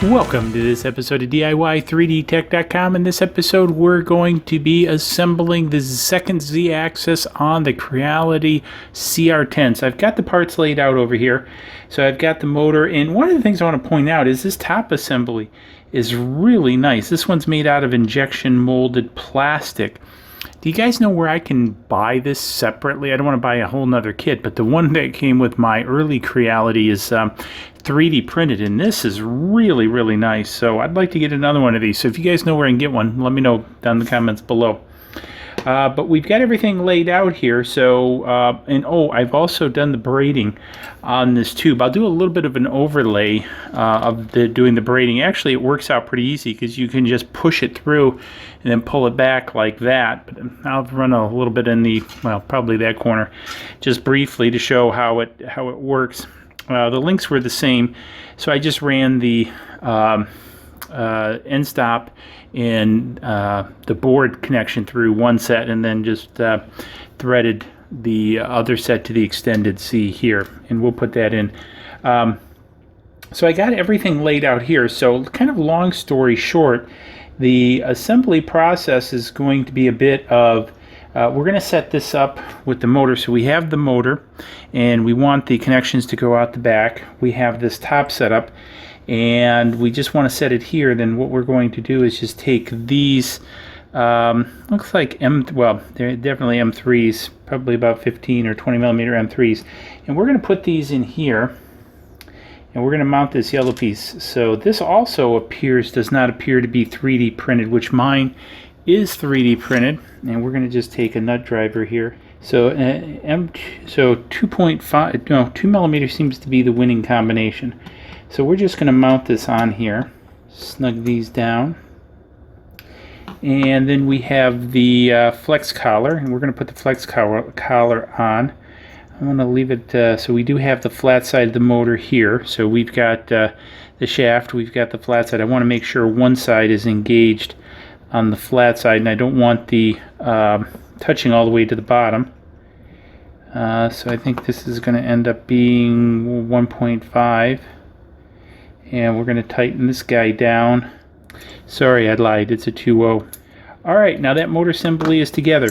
Welcome to this episode of DIY3DTech.com. In this episode, we're going to be assembling the second Z-axis on the Creality CR10. So I've got the parts laid out over here. So I've got the motor, and one of the things I want to point out is this top assembly is really nice. This one's made out of injection molded plastic. Do you guys know where I can buy this separately? I don't want to buy a whole nother kit, but the one that came with my early Creality is 3D printed, and this is really, really nice. So I'd like to get another one of these. So if you guys know where I can get one, let me know down in the comments below. But we've got everything laid out here. So, I've also done the braiding on this tube. I'll do a little bit of an overlay of doing the braiding. Actually, it works out pretty easy because you can just push it through and then pull it back like that. But I'll run a little bit in the, well, probably that corner, just briefly to show how it works. The links were the same, so I just ran the end stop and the board connection through one set, and then just threaded the other set to the extended C here, and we'll put that in. So I got everything laid out here. So kind of long story short, the assembly process is going to be a bit of we're going to set this up with the motor. So we have the motor, and we want the connections to go out the back. We have this top setup, and we just want to set it here. Then what we're going to do is just take these, looks like they're definitely M3s, probably about 15 or 20 millimeter M3s. And we're going to put these in here, and we're going to mount this yellow piece. So this also does not appear to be 3D printed, which mine is 3D printed. And we're going to just take a nut driver here. So 2 millimeter seems to be the winning combination. So we're just going to mount this on here, snug these down, and then we have the flex collar, and we're going to put the flex collar on. I'm going to leave it, so we do have the flat side of the motor here. So we've got the shaft, we've got the flat side. I want to make sure one side is engaged on the flat side, and I don't want the touching all the way to the bottom. So I think this is going to end up being 1.5. And we're going to tighten this guy down. Sorry, I lied. It's a 2.0. Alright, now that motor assembly is together.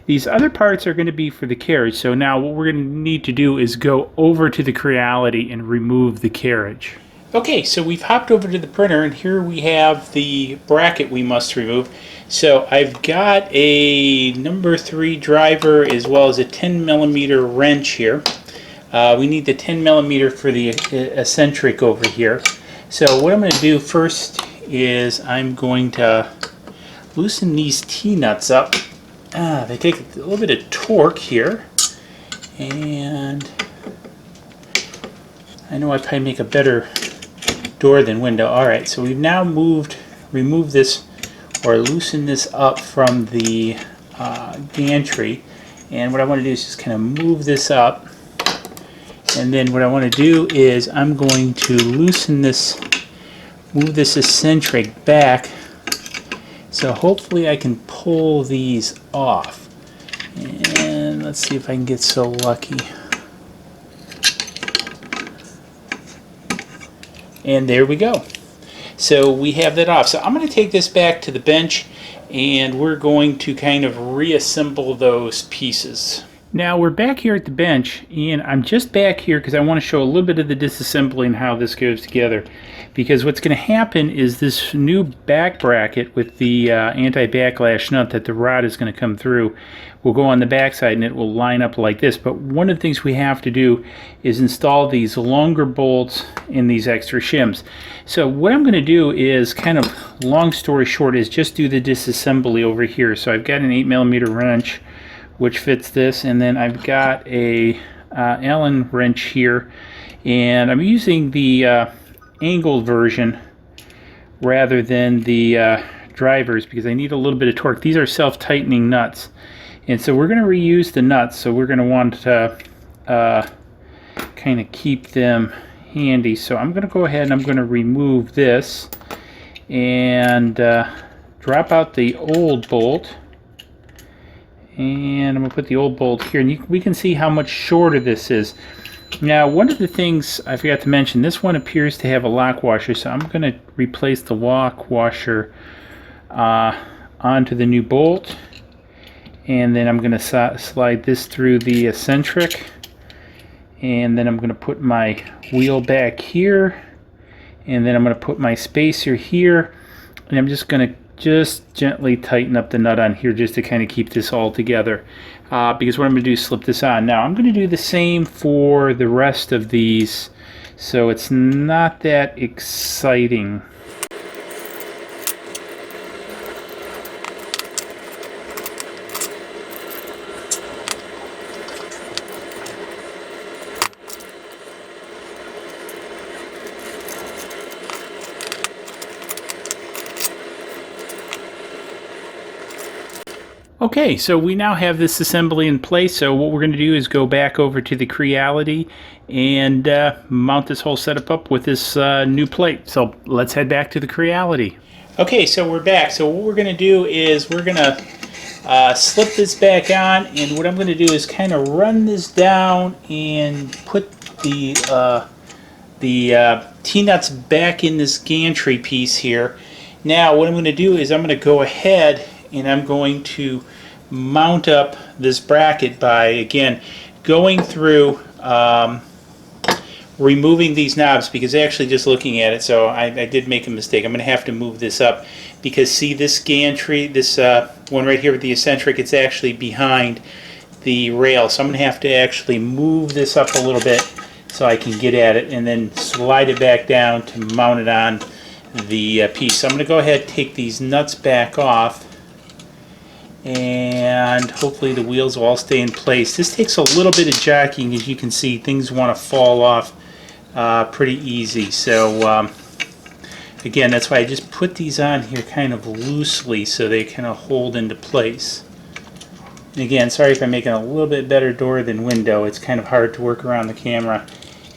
These other parts are going to be for the carriage. So now what we're going to need to do is go over to the Creality and remove the carriage. Okay, so we've hopped over to the printer, and here we have the bracket we must remove. So I've got a number 3 driver as well as a 10 millimeter wrench here. We need the 10 millimeter for the eccentric over here. So what I'm going to do first is I'm going to loosen these T-nuts up. They take a little bit of torque here, and I know I probably make a better door than window. Alright, so we've now removed this, or loosened this up from the gantry, and what I want to do is just kind of move this up. And then what I want to do is I'm going to loosen this, move this eccentric back, so hopefully I can pull these off. And let's see if I can get so lucky. And there we go. So we have that off. So I'm going to take this back to the bench, and we're going to kind of reassemble those pieces. Now we're back here at the bench, and I'm just back here because I want to show a little bit of the disassembly and how this goes together. Because what's going to happen is this new back bracket with the anti-backlash nut that the rod is going to come through will go on the back side, and it will line up like this. But one of the things we have to do is install these longer bolts in these extra shims. So what I'm going to do is, kind of long story short, is just do the disassembly over here. So I've got an 8 millimeter wrench which fits this, and then I've got a Allen wrench here, and I'm using the angled version rather than the drivers because I need a little bit of torque. These are self-tightening nuts, and so we're going to reuse the nuts, so we're going to want to kind of keep them handy. So I'm going to go ahead and I'm going to remove this and drop out the old bolt. And I'm going to put the old bolt here, and we can see how much shorter this is. Now, one of the things I forgot to mention, this one appears to have a lock washer, so I'm going to replace the lock washer onto the new bolt, and then I'm going to slide this through the eccentric, and then I'm going to put my wheel back here, and then I'm going to put my spacer here, and I'm just going to gently tighten up the nut on here just to kind of keep this all together, because what I'm going to do is slip this on. Now I'm going to do the same for the rest of these, so it's not that exciting. Okay, so we now have this assembly in place, so what we're going to do is go back over to the Creality and mount this whole setup up with this new plate. So let's head back to the Creality. Okay, so we're back. So what we're going to do is we're going to slip this back on, and what I'm going to do is kind of run this down and put the T-nuts back in this gantry piece here. Now what I'm going to do is I'm going to go ahead and I'm going to mount up this bracket by, again, going through removing these knobs, because actually just looking at it, so I did make a mistake. I'm going to have to move this up because, see, this gantry, this one right here with the eccentric, it's actually behind the rail. So I'm going to have to actually move this up a little bit so I can get at it and then slide it back down to mount it on the piece. So I'm going to go ahead and take these nuts back off, and hopefully the wheels will all stay in place. This takes a little bit of jacking. As you can see, things want to fall off pretty easy. So again, that's why I just put these on here kind of loosely so they kind of hold into place. And again, sorry if I'm making a little bit better door than window. It's kind of hard to work around the camera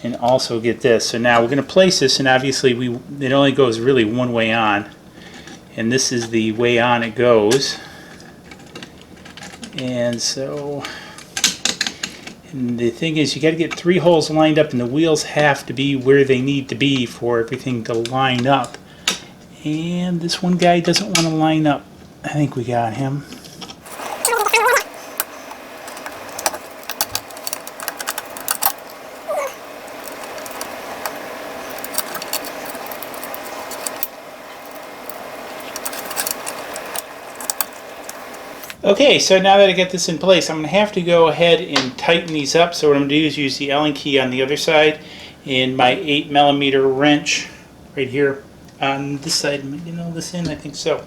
and also get this. So now we're going to place this, and obviously it only goes really one way on, and this is the way on it goes. And so, and the thing is, you got to get 3 holes lined up, and the wheels have to be where they need to be for everything to line up. And this one guy doesn't want to line up. I think we got him. Okay, so now that I get this in place, I'm going to have to go ahead and tighten these up. So what I'm going to do is use the Allen key on the other side and my 8mm wrench right here on this side. Am I getting all this in? I think so.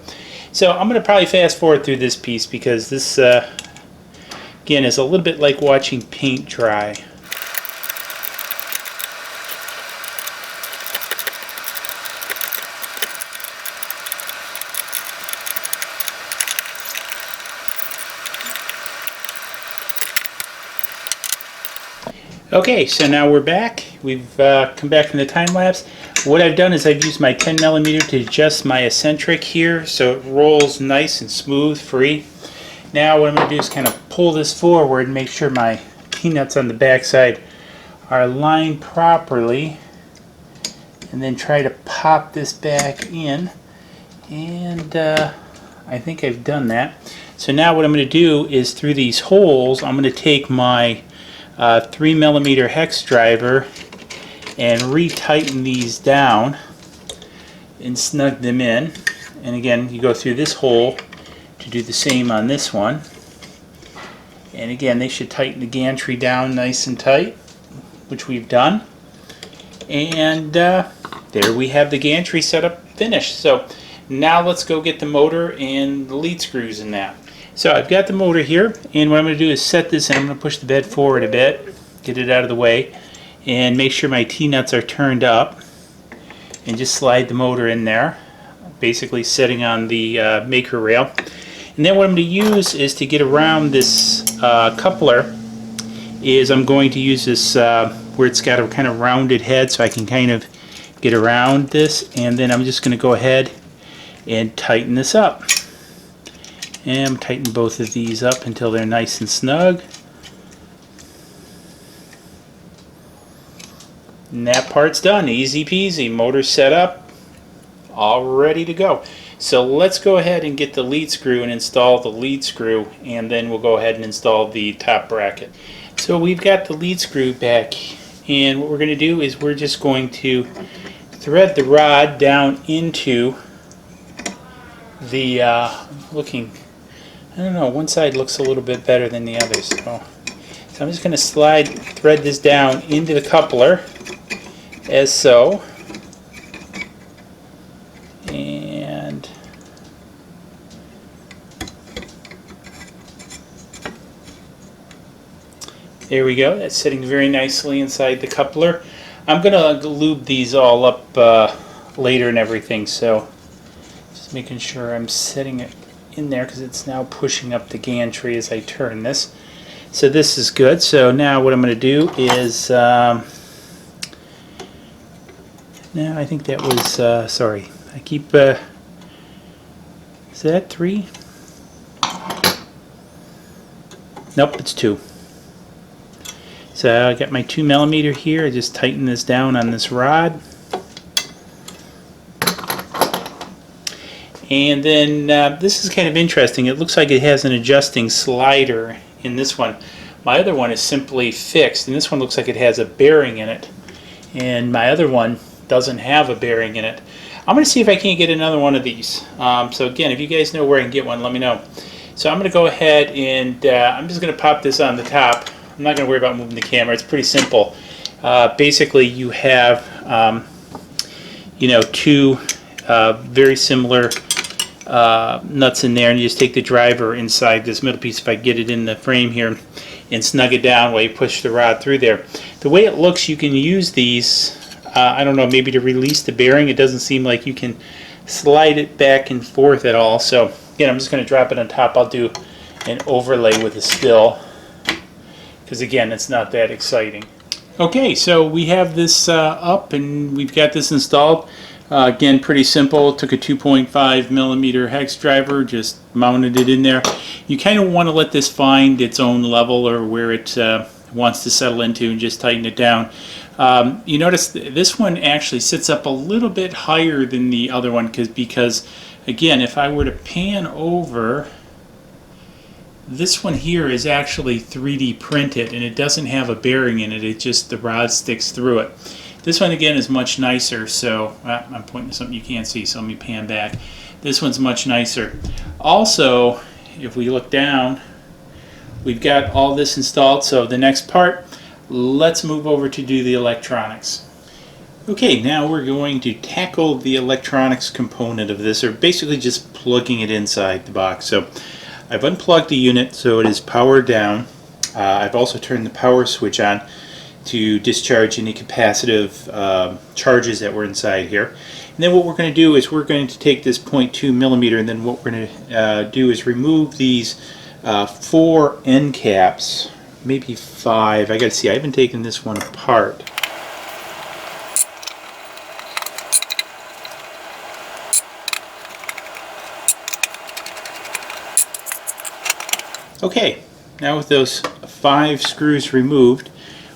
So I'm going to probably fast forward through this piece because this, again, is a little bit like watching paint dry. Okay, so now we're back. We've come back from the time lapse. What I've done is I've used my 10mm to adjust my eccentric here so it rolls nice and smooth, free. Now what I'm going to do is kind of pull this forward and make sure my T-nuts on the back side are lined properly, and then try to pop this back in. And I think I've done that. So now what I'm going to do is through these holes I'm going to take my 3mm hex driver and retighten these down and snug them in. And again, you go through this hole to do the same on this one. And again, they should tighten the gantry down nice and tight, which we've done. And there we have the gantry setup finished. So now let's go get the motor and the lead screws in that. So I've got the motor here, and what I'm going to do is set this, and I'm going to push the bed forward a bit, get it out of the way, and make sure my T-nuts are turned up, and just slide the motor in there, basically setting on the maker rail. And then what I'm going to use is to get around this coupler is I'm going to use this where it's got a kind of rounded head so I can kind of get around this, and then I'm just going to go ahead and tighten this up. And tighten both of these up until they're nice and snug. And that part's done. Easy peasy. Motor set up, all ready to go. So let's go ahead and get the lead screw and install the lead screw, and then we'll go ahead and install the top bracket. So we've got the lead screw back, and what we're going to do is we're just going to thread the rod down into the I don't know, one side looks a little bit better than the other, so I'm just going to thread this down into the coupler as so, and there we go. That's sitting very nicely inside the coupler. I'm going to lube these all up later and everything, so just making sure I'm setting it in there because it's now pushing up the gantry as I turn this. So this is good. So now what I'm going to do is, now I think that was, sorry, I keep, is that 3? Nope, it's 2. So I got my 2mm here. I just tighten this down on this rod. And then this is kind of interesting. It looks like it has an adjusting slider in this one. My other one is simply fixed, and this one looks like it has a bearing in it. And my other one doesn't have a bearing in it. I'm going to see if I can't get another one of these. So again, if you guys know where I can get one, let me know. So I'm going to go ahead and I'm just going to pop this on the top. I'm not going to worry about moving the camera. It's pretty simple. Basically, you have two very similar nuts in there, and you just take the driver inside this middle piece, if I get it in the frame here, and snug it down while you push the rod through there. The way it looks, you can use these, I don't know, maybe to release the bearing. It doesn't seem like you can slide it back and forth at all. So again, I'm just going to drop it on top. I'll do an overlay with a still, because again, it's not that exciting. Okay, so we have this up, and we've got this installed. Again, pretty simple. Took a 2.5mm hex driver, just mounted it in there. You kind of want to let this find its own level, or where it wants to settle into, and just tighten it down. You notice this one actually sits up a little bit higher than the other one, because again, if I were to pan over, this one here is actually 3D printed, and it doesn't have a bearing in it. It just, the rod sticks through it. This one again is much nicer, so I'm pointing to something you can't see, so let me pan back. This one's much nicer. Also, if we look down, we've got all this installed, so the next part, let's move over to do the electronics. Okay, now we're going to tackle the electronics component of this, or basically just plugging it inside the box. So I've unplugged the unit so it is powered down. I've also turned the power switch on to discharge any capacitive charges that were inside here. And then what we're going to do is we're going to take this 0.2mm, and then what we're going to do is remove these 4 end caps, maybe 5. I gotta see, I haven't taken this one apart. Okay, now with those 5 screws removed,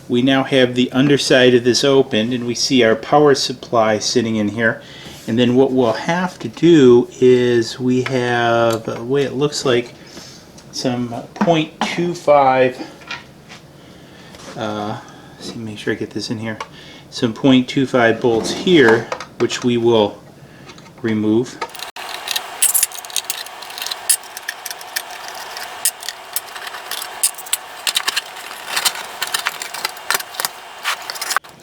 we now have the underside of this opened, and we see our power supply sitting in here. And then what we'll have to do is we have, the way it looks like, some 0.25, see, make sure I get this in here, some 0.25 bolts here, which we will remove.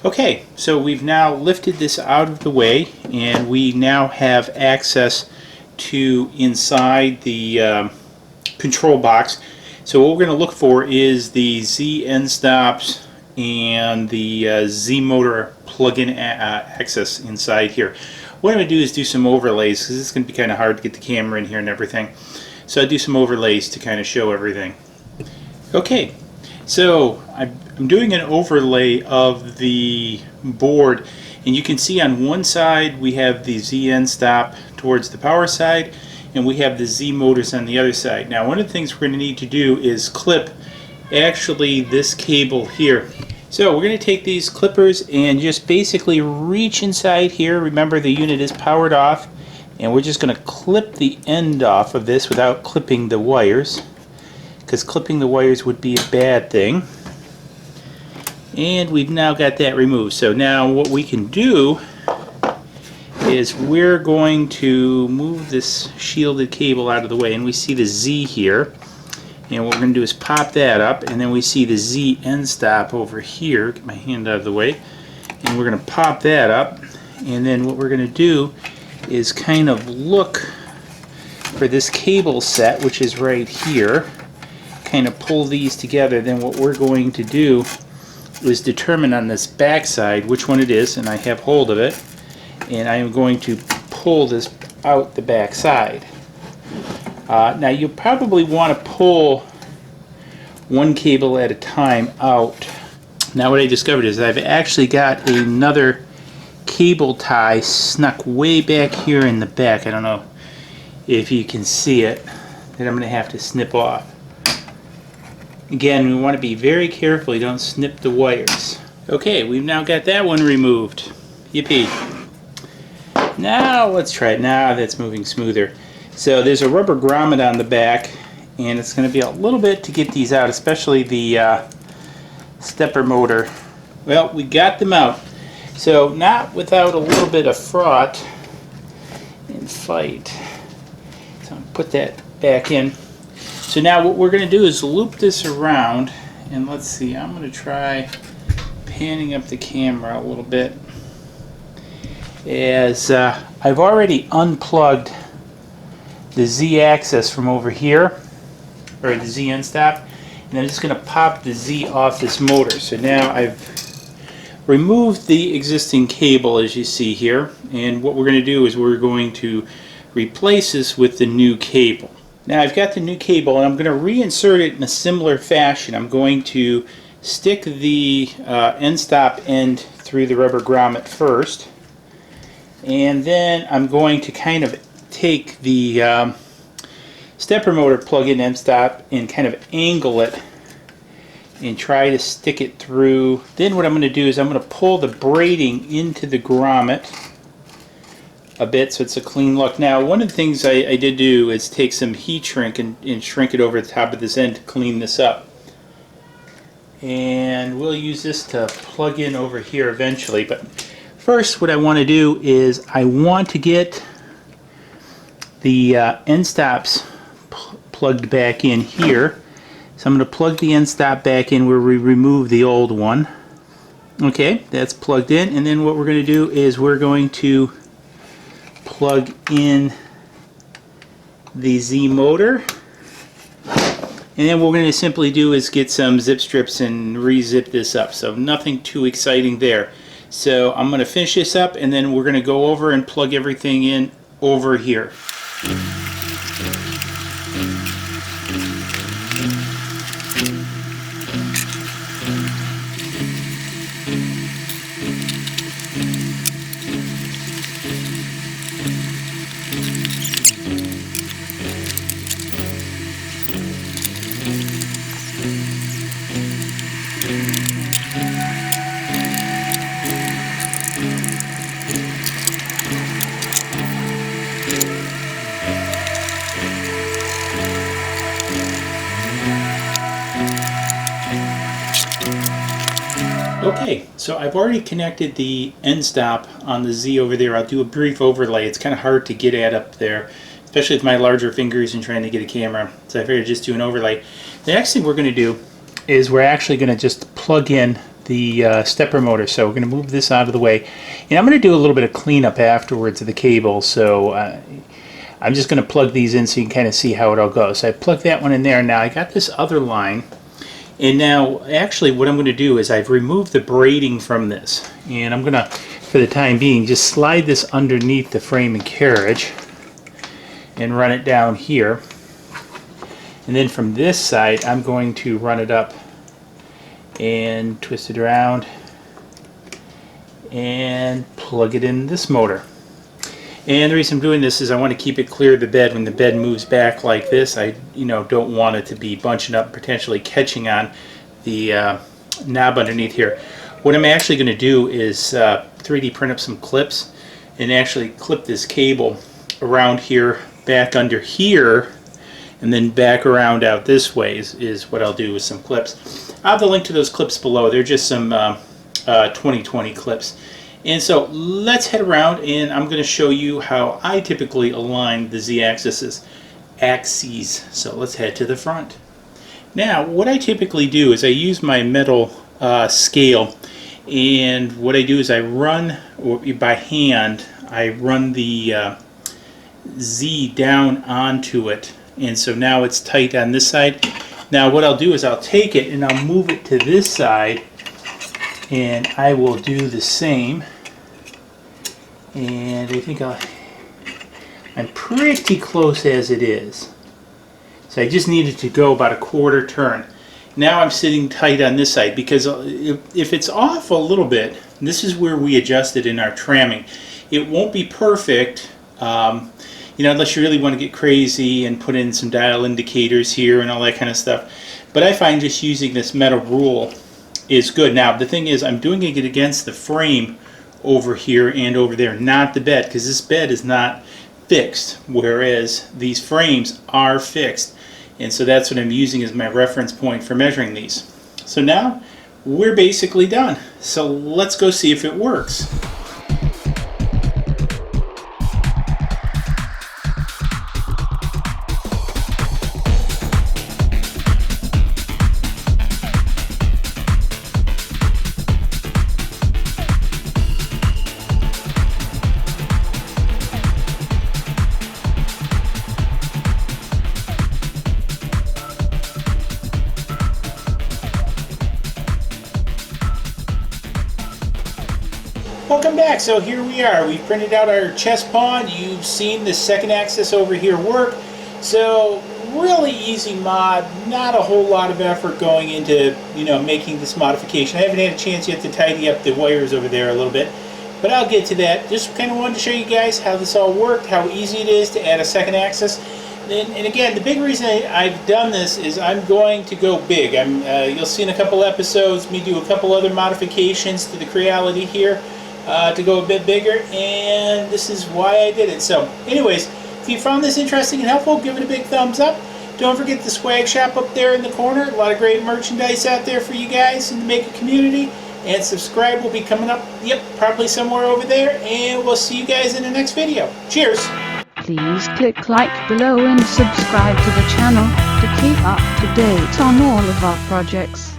Okay, so we've now lifted this out of the way, and we now have access to inside the control box. So what we're going to look for is the Z end stops and the Z motor plug-in access inside here. What I'm going to do is do some overlays, because it's going to be kind of hard to get the camera in here and everything. So I'll do some overlays to kind of show everything. Okay, so I'm doing an overlay of the board, and you can see on one side we have the Z end stop towards the power side, and we have the Z motors on the other side. Now, one of the things we're going to need to do is clip actually this cable here. So we're going to take these clippers and just basically reach inside here. Remember, the unit is powered off, and we're just going to clip the end off of this without clipping the wires, because clipping the wires would be a bad thing. And we've now got that removed. So now what we can do is we're going to move this shielded cable out of the way, and we see the Z here. And what we're going to do is pop that up, and then we see the Z end stop over here. Get my hand out of the way. And we're going to pop that up, and then what we're going to do is kind of look for this cable set, which is right here. Kind of pull these together. Then what we're going to do is determine on this back side which one it is, and I have hold of it, and I am going to pull this out the back side. Now you probably want to pull one cable at a time out. Now what I discovered is I've actually got another cable tie snuck way back here in the back. I don't know if you can see it, that I'm going to have to snip off. Again, we want to be very careful you don't snip the wires. Okay, we've now got that one removed. Yippee. Now let's try it. Now that's moving smoother. So there's a rubber grommet on the back, and it's going to be a little bit to get these out, especially the stepper motor. Well, we got them out. So not without a little bit of fraught and fight. So I'll put that back in. So now what we're going to do is loop this around, and let's see, I'm going to try panning up the camera a little bit, as I've already unplugged the Z-axis from over here, or the Z end stop, and I'm just going to pop the Z off this motor. So now I've removed the existing cable, as you see here, and what we're going to do is we're going to replace this with the new cable. Now I've got the new cable, and I'm going to reinsert it in a similar fashion. I'm going to stick the end stop end through the rubber grommet first, and then I'm going to kind of take the stepper motor plug-in end stop and kind of angle it and try to stick it through. Then what I'm going to do is I'm going to pull the braiding into the grommet a bit so it's a clean look. Now one of the things I did do is take some heat shrink and shrink it over the top of this end to clean this up. And we'll use this to plug in over here eventually. But first what I want to do is I want to get the end stops plugged back in here. So I'm going to plug the end stop back in where we remove the old one. Okay, that's plugged in, and then what we're going to do is we're going to plug in the Z motor, and then what we're going to simply do is get some zip strips and re-zip this up. So nothing too exciting there. So I'm going to finish this up, and then we're going to go over and plug everything in over here. Okay, so I've already connected the end stop on the Z over there. I'll do a brief overlay. It's kind of hard to get at up there, especially with my larger fingers and trying to get a camera. So I figured I'd just do an overlay. The next thing we're going to do is we're actually going to just plug in the stepper motor. So we're going to move this out of the way. And I'm going to do a little bit of cleanup afterwards of the cable. So I'm just going to plug these in so you can kind of see how it all goes. So I plugged that one in there. Now I got this other line. And now, actually, what I'm going to do is I've removed the braiding from this. And I'm going to, for the time being, just slide this underneath the frame and carriage and run it down here. And then from this side, I'm going to run it up and twist it around and plug it in this motor. And the reason I'm doing this is I want to keep it clear of the bed. When the bed moves back like this, I don't want it to be bunching up, potentially catching on the knob underneath here. What I'm actually going to do is 3D print up some clips and actually clip this cable around here, back under here, and then back around out this way is what I'll do with some clips. I'll have the link to those clips below. They're just some 2020 clips. And so let's head around, and I'm going to show you how I typically align the z-axes. So let's head to the front. Now, what I typically do is I use my metal scale, and what I do is I run, or by hand, I run the Z down onto it, and so now it's tight on this side. Now what I'll do is I'll take it and I'll move it to this side, and I will do the same. And I think I'm pretty close as it is. So I just needed to go about a quarter turn. Now I'm sitting tight on this side, because if it's off a little bit, this is where we adjust it in our tramming. It won't be perfect, you know, unless you really want to get crazy and put in some dial indicators here and all that kind of stuff. But I find just using this metal rule is good. Now the thing is, I'm doing it against the frame over here and over there, not the bed, because this bed is not fixed, whereas these frames are fixed. And so that's what I'm using as my reference point for measuring these. So now we're basically done. So let's go see if it works. Welcome back. So here we are. We've printed out our chest pawn. You've seen the second axis over here work. So really easy mod. Not a whole lot of effort going into, you know, making this modification. I haven't had a chance yet to tidy up the wires over there a little bit, but I'll get to that. Just kind of wanted to show you guys how this all worked, how easy it is to add a second axis. And again, the big reason I've done this is I'm going to go big. You'll see in a couple episodes me do a couple other modifications to the Creality here. To go a bit bigger, and this is why I did it. So anyways, if you found this interesting and helpful, give it a big thumbs up. Don't forget the swag shop up there in the corner. A lot of great merchandise out there for you guys in the maker community. And subscribe will be coming up, yep, probably somewhere over there. And we'll see you guys in the next video. Cheers! Please click like below and subscribe to the channel to keep up to date on all of our projects.